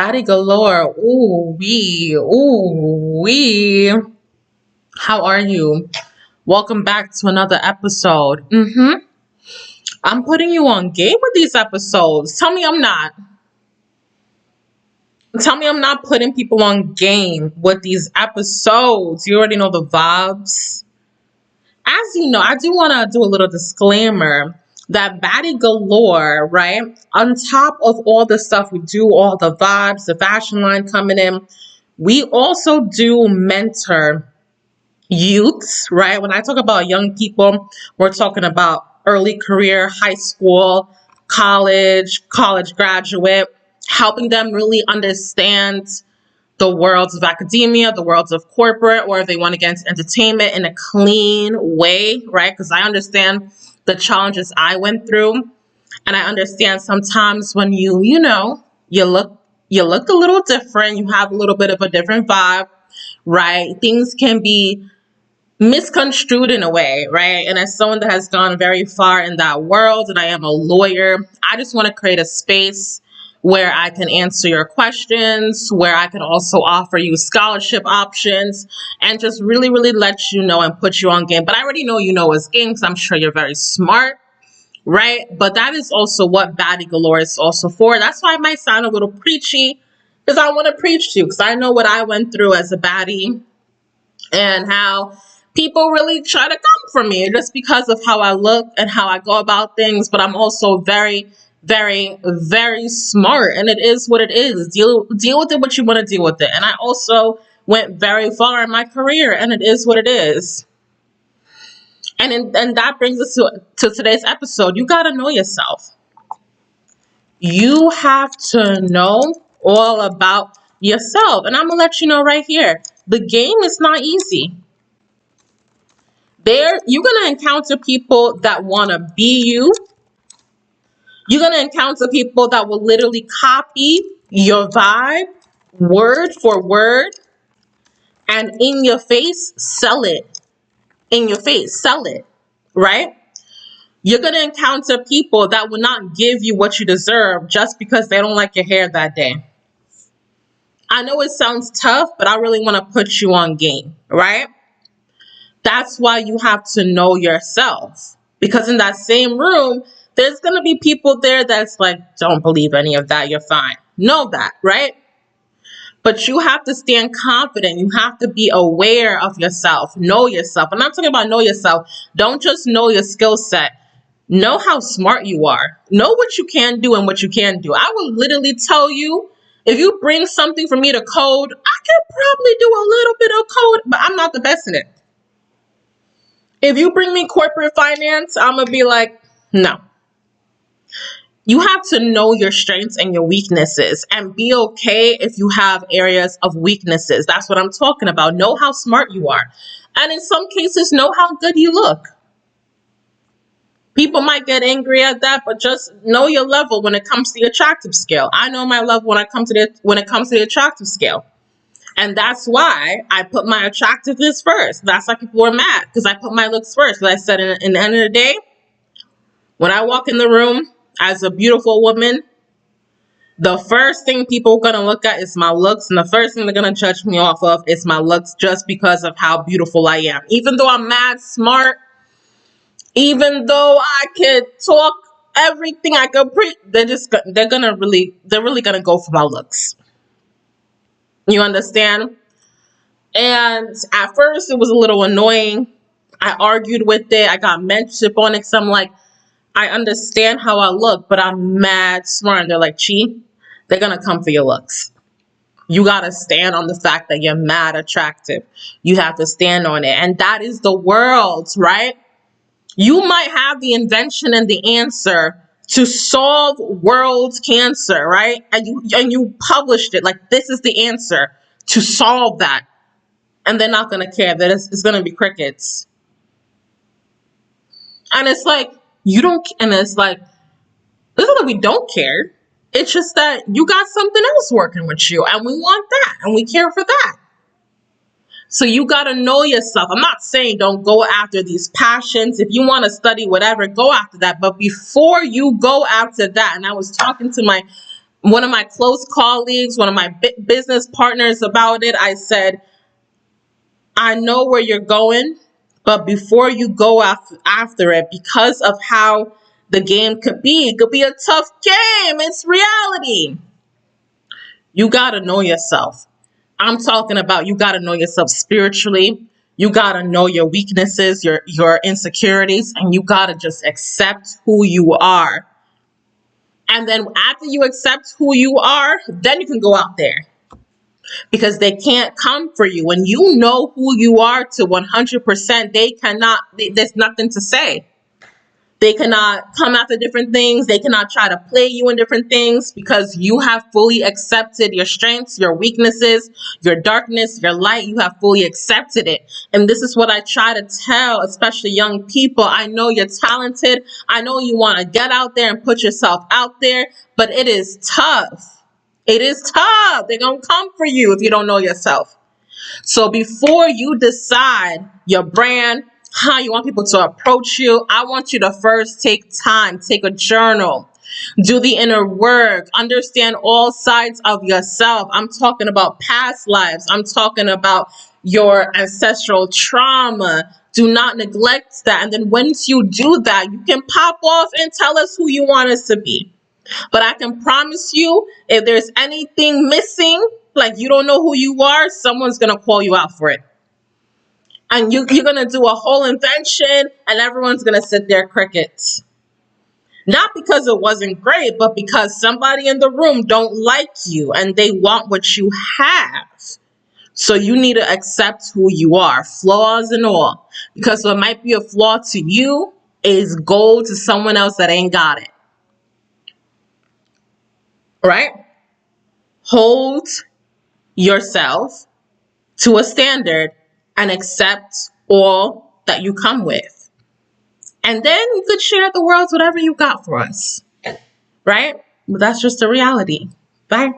Baddie Galore. Ooh wee. How are you? Welcome back to another episode. I'm putting you on game with these episodes. Tell me I'm not. Tell me I'm not putting people on game with these episodes. You already know the vibes. As you know, I do want to do a little disclaimer that Baddie Galore, right? On top of all the stuff we do, all the vibes, the fashion line coming in, we also do mentor youths, right? When I talk about young people, we're talking about early career, high school, college graduate, helping them really understand the worlds of academia, the worlds of corporate, or if they want to get into entertainment in a clean way, right? Because I understand the challenges I went through, and I understand sometimes when you look a little different, you have a little bit of a different vibe, right? Things can be misconstrued in a way, right? And as someone that has gone very far in that world, and I am a lawyer, I just want to create a space where I can answer your questions, where I can also offer you scholarship options, and just really, really let you know and put you on game. But I already know you know it's game because I'm sure you're very smart, right? But that is also what Baddie Galore is also for. That's why I might sound a little preachy, because I want to preach to you, because I know what I went through as a baddie and how people really try to come for me just because of how I look and how I go about things. But I'm also very, very, very smart, and it is what it is. Deal with it what you want to deal with it. And I also went very far in my career, and it is what it is. And that brings us to today's episode. You got to know yourself. You have to know all about yourself. And I'm going to let you know right here, the game is not easy. You're going to encounter people that want to be you. You're going to encounter people that will literally copy your vibe, word for word, and in your face, sell it. In your face, sell it, right? You're going to encounter people that will not give you what you deserve just because they don't like your hair that day. I know it sounds tough, but I really want to put you on game, right? That's why you have to know yourself. Because in that same room, there's going to be people there that's like, don't believe any of that, you're fine. Know that, right? But you have to stand confident. You have to be aware of yourself. Know yourself. I'm not talking about know yourself. Don't just know your skill set. Know how smart you are. Know what you can do and what you can't do. I will literally tell you, if you bring something for me to code, I can probably do a little bit of code, but I'm not the best in it. If you bring me corporate finance, I'm going to be like, no. You have to know your strengths and your weaknesses and be okay if you have areas of weaknesses. That's what I'm talking about. Know how smart you are. And in some cases, know how good you look. People might get angry at that, but just know your level when it comes to the attractive scale. I know my level when it comes to the attractive scale. And that's why I put my attractiveness first. That's why people were mad, because I put my looks first. But I said, in the end of the day, when I walk in the room as a beautiful woman, the first thing people are going to look at is my looks. And the first thing they're going to judge me off of is my looks, just because of how beautiful I am. Even though I'm mad smart, even though I can talk everything I can preach, they're really going to go for my looks. You understand? And at first it was a little annoying. I argued with it. I got mentorship on it. So I'm like, I understand how I look, but I'm mad smart. And they're like, Chi, they're going to come for your looks. You got to stand on the fact that you're mad attractive. You have to stand on it. And that is the world, right? You might have the invention and the answer to solve world cancer, right? And you published it like, this is the answer to solve that. And they're not going to care. That it's going to be crickets. And it's like, it's not that we don't care. It's just that you got something else working with you, and we want that, and we care for that. So you got to know yourself. I'm not saying don't go after these passions. If you want to study whatever, go after that. But before you go after that, and I was talking to my one of my close colleagues, one of my business partners about it. I said, I know where you're going, but before you go after it, because of how the game it could be a tough game. It's reality. You got to know yourself. I'm talking about you got to know yourself spiritually. You got to know your weaknesses, your insecurities, and you got to just accept who you are. And then after you accept who you are, then you can go out there, because they can't come for you. When you know who you are to 100%, there's nothing to say. They cannot come after different things. They cannot try to play you in different things, because you have fully accepted your strengths, your weaknesses, your darkness, your light. You have fully accepted it. And this is what I try to tell, especially young people. I know you're talented. I know you want to get out there and put yourself out there, but it is tough. It is tough. They're going to come for you if you don't know yourself. So before you decide your brand, how you want people to approach you, I want you to first take time, take a journal, do the inner work, understand all sides of yourself. I'm talking about past lives. I'm talking about your ancestral trauma. Do not neglect that. And then once you do that, you can pop off and tell us who you want us to be. But I can promise you, if there's anything missing, like you don't know who you are, someone's going to call you out for it. And you're going to do a whole invention, and everyone's going to sit there crickets. Not because it wasn't great, but because somebody in the room don't like you and they want what you have. So you need to accept who you are, flaws and all. Because what might be a flaw to you is gold to someone else that ain't got it. Right? Hold yourself to a standard and accept all that you come with. And then you could share the world whatever you got for us. Right? But that's just the reality. Bye.